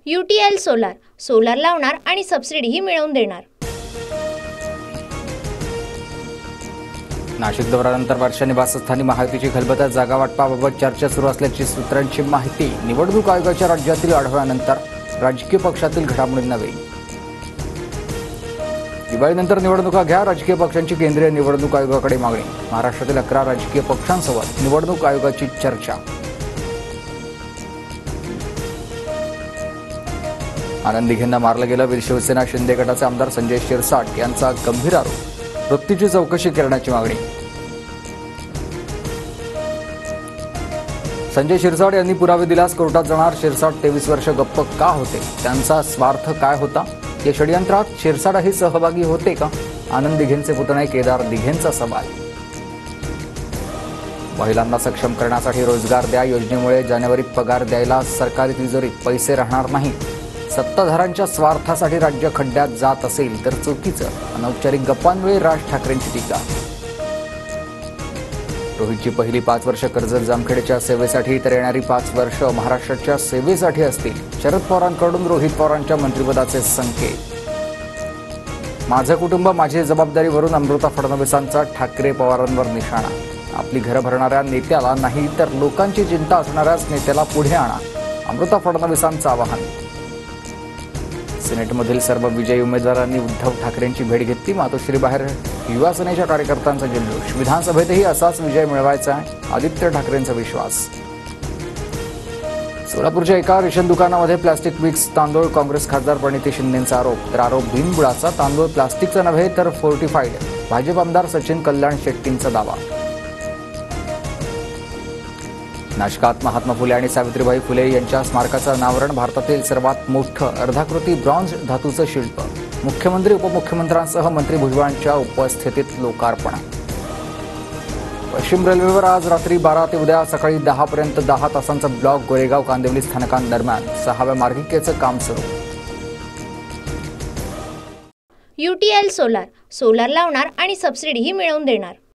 UTL solar, solar लावणार आणि सबसिडीही मिळवून देणार। नाशिक दौऱ्यानंतर वर्षा निवासस्थानी महायुतीची खलबत्यात जागा वाटपाबाबत चर्चा सुरू असल्याची सूत्रांची माहिती। निवडणूक आयोगाच्या राज्यातील आढाव्यानंतर राजकीय पक्षातील घडामोडींना वेग। दिवाळीनंतर निवडणुका घ्या, राजकीय पक्षांची केंद्रीय निवडणूक आयोगाकडे मागणी। महाराष्ट्रातील 11 राजकीय पक्षांसोबत निवडणूक आयोगाची चर्चा। आनंद दिघेंना मारलं गेलं, वीर शिवसेना शिंदे गटाचे आमदार संजय शिरसाट यांचा गंभीर आरोप। वृत्तीची चौकशी करण्याची मागणी। संजय शिरसाट यांनी पुरावे दिल्यास कोर्टात जाणार। शिरसाट 23 वर्ष गप्प का होते? त्यांचा स्वार्थ काय होता? या षडयंत्रात शिरसाटही सहभागी होते का? आनंद दिघेंचे पुतणे केदार दिघेंचा सवाल। महिलांना सक्षम करण्यासाठी रोजगार द्या योजनेमुळे जानेवारीत पगार द्यायला सरकारी तिजोरीत पैसे राहणार नाही। सत्ताधाऱ्यांच्या स्वार्थासाठी राज्य खड्ड्यात जात असेल तर चुकीचं। अनौपचारिक गप्पांमुळे राज ठाकरेंची टीका। रोहितची पहिली 5 वर्ष कर्जत जामखेडच्या सेवेसाठी तर येणारी 5 वर्ष महाराष्ट्राच्या सेवेसाठी असतील। शरद पवारांकडून रोहित पवारांच्या मंत्रिपदाचे संकेत। माझं कुटुंब माझी जबाबदारीवरून अमृता फडणवीसांचा ठाकरे पवारांवर निशाणा। आपली घरं भरणाऱ्या नेत्याला नाही तर लोकांची चिंता असणाऱ्याच नेत्याला पुढे आणा, अमृता फडणवीसांचं आवाहन। सिनेटमधील सर्व विजयी उमेदवारांनी उद्धव ठाकरेंची भेट घेतली। मातोश्रीबाहेर युवा सेनेच्या कार्यकर्त्यांचा जल्लोष। विधानसभेतही असाच विजय मिळवायचा आहे, आदित्य ठाकरेंचा विश्वास। सोलापूरच्या एका रेशन दुकानामध्ये प्लास्टिक मिक्स तांदूळ, काँग्रेस खासदार प्रणिती शिंदेंचा आरोप। तर आरोप बिनबुडाचा, तांदूळ प्लास्टिकचा नव्हे तर फोर्टिफाईड। भाजप आमदार सचिन कल्याण शेट्टींचा दावा। नाशकात महात्मा फुले आणि सावित्रीबाई फुले यांच्या स्मारकाचं अनावरण। भारतातील सर्वात मोठं अर्धाकृती ब्रॉन्झ धातूचं शिल्प। मुख्यमंत्री उपमुख्यमंत्र्यांसह मंत्री भुजबळांच्या उपस्थितीत लोकार्पण। पश्चिम रेल्वेवर आज रात्री 12 ते उद्या सकाळी 10 पर्यंत 10 तासांचा ब्लॉक। गोरेगाव कांदिवली स्थानकांदरम्यान 6व्या मार्गिकेचं काम सुरू। UTL सोलार, सोलार लावणार आणि सबसिडीही मिळवून देणार।